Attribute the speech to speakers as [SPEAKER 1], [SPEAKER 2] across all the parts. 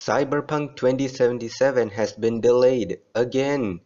[SPEAKER 1] Cyberpunk 2077 has been delayed again.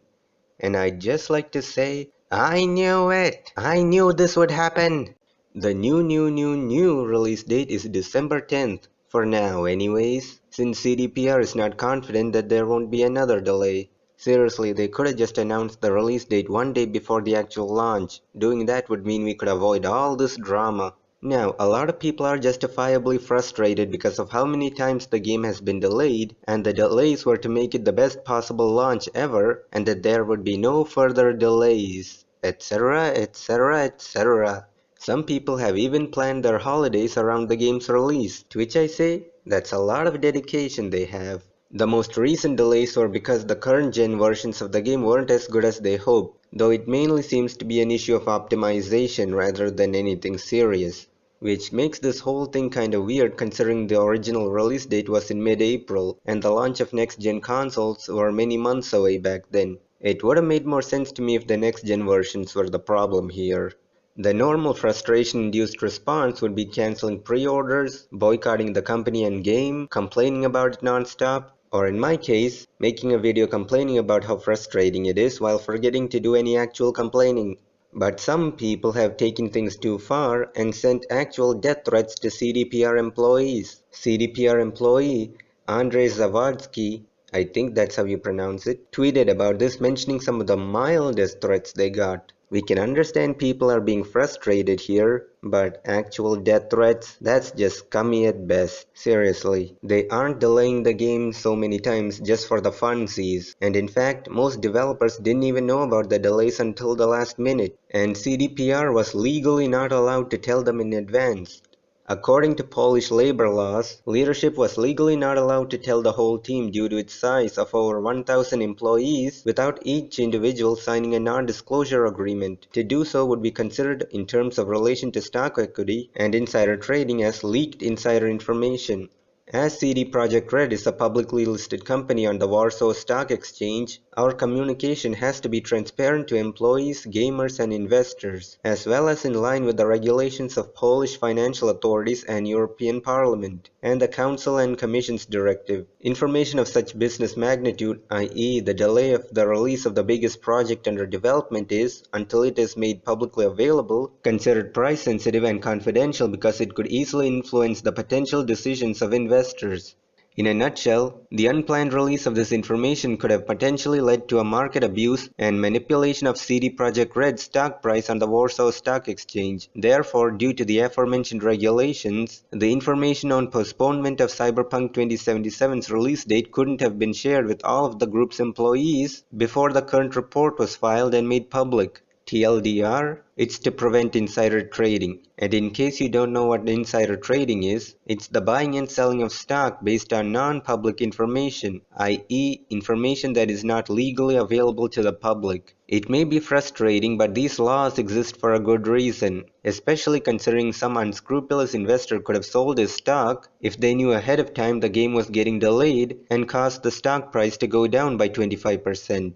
[SPEAKER 1] And I'd just like to say, I knew it! I knew this would happen! The new release date is December 10th, for now anyways, since CDPR is not confident that there won't be another delay. Seriously, they could have just announced the release date one day before the actual launch. Doing that would mean we could avoid all this drama. Now, a lot of people are justifiably frustrated because of how many times the game has been delayed, and the delays were to make it the best possible launch ever, and that there would be no further delays, etc, etc, etc. Some people have even planned their holidays around the game's release, to which I say, that's a lot of dedication they have. The most recent delays were because the current gen versions of the game weren't as good as they hoped, though it mainly seems to be an issue of optimization rather than anything serious. Which makes this whole thing kinda weird considering the original release date was in mid-April, and the launch of next-gen consoles were many months away back then. It would have made more sense to me if the next-gen versions were the problem here. The normal frustration-induced response would be canceling pre-orders, boycotting the company and game, complaining about it non-stop, or in my case, making a video complaining about how frustrating it is while forgetting to do any actual complaining. But some people have taken things too far and sent actual death threats to CDPR employees. CDPR employee Andrei Zavadsky, I think that's how you pronounce it, tweeted about this, mentioning some of the mildest threats they got. We can understand people are being frustrated here, but actual death threats, that's just scummy at best. Seriously, they aren't delaying the game so many times just for the funsies, and in fact, most developers didn't even know about the delays until the last minute, and CDPR was legally not allowed to tell them in advance. According to Polish labor laws, leadership was legally not allowed to tell the whole team due to its size of over 1,000 employees without each individual signing a non-disclosure agreement. To do so would be considered in terms of relation to stock equity and insider trading as leaked insider information. As CD Projekt Red is a publicly listed company on the Warsaw Stock Exchange, our communication has to be transparent to employees, gamers, and investors, as well as in line with the regulations of Polish financial authorities and European Parliament, and the Council and Commission's directive. Information of such business magnitude, i.e. the delay of the release of the biggest project under development is, until it is made publicly available, considered price sensitive and confidential because it could easily influence the potential decisions of investors. In a nutshell, the unplanned release of this information could have potentially led to a market abuse and manipulation of CD Projekt Red's stock price on the Warsaw Stock Exchange. Therefore, due to the aforementioned regulations, the information on postponement of Cyberpunk 2077's release date couldn't have been shared with all of the group's employees before the current report was filed and made public. TLDR, it's to prevent insider trading. And in case you don't know what insider trading is, it's the buying and selling of stock based on non-public information, i.e. information that is not legally available to the public. It may be frustrating, but these laws exist for a good reason, especially considering some unscrupulous investor could have sold his stock if they knew ahead of time the game was getting delayed and caused the stock price to go down by 25%.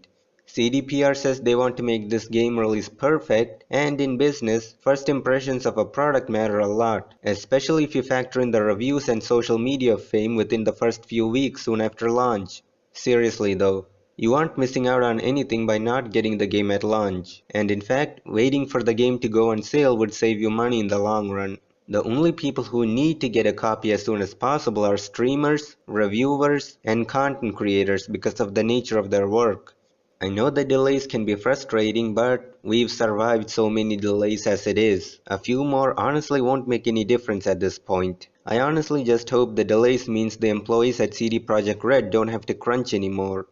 [SPEAKER 1] CDPR says they want to make this game release perfect, and in business, first impressions of a product matter a lot, especially if you factor in the reviews and social media fame within the first few weeks soon after launch. Seriously though, you aren't missing out on anything by not getting the game at launch, and in fact, waiting for the game to go on sale would save you money in the long run. The only people who need to get a copy as soon as possible are streamers, reviewers, and content creators because of the nature of their work. I know the delays can be frustrating, but we've survived so many delays as it is. A few more honestly won't make any difference at this point. I honestly just hope the delays means the employees at CD Projekt Red don't have to crunch anymore.